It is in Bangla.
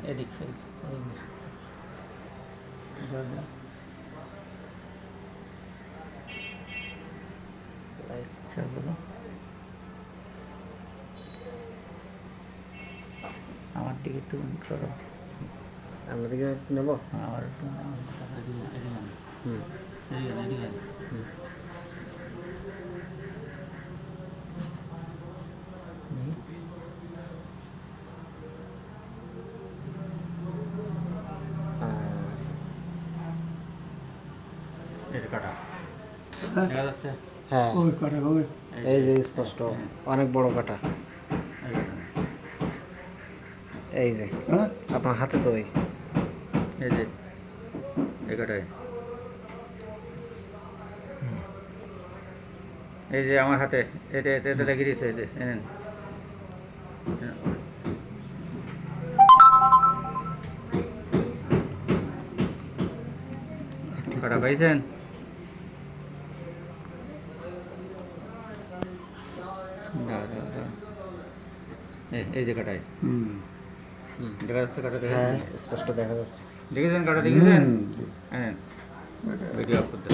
এদিক বলো আমার দিকে একটু করো আমার দিকে নেব আমার একটু হুম হুম কাটা দেখা যাচ্ছে হ্যাঁ ওই কাটা ওই এই যে স্পষ্ট অনেক বড় কাটা এই যে হ্যাঁ আপনার হাতে তো ওই এই যে এই কাটায় এই যে আমার হাতে এটা এটা লেগে দিয়েছে এই যে এনেন কাটা পাইছেন এই যে কাটায় হুম দেখা যাচ্ছে কাটা হ্যাঁ দেখেছেন স্পষ্ট দেখা যাচ্ছে দেখেছেন কাটা দেখেছেন হুম। হ্যাঁ ভিডিও আপ করতে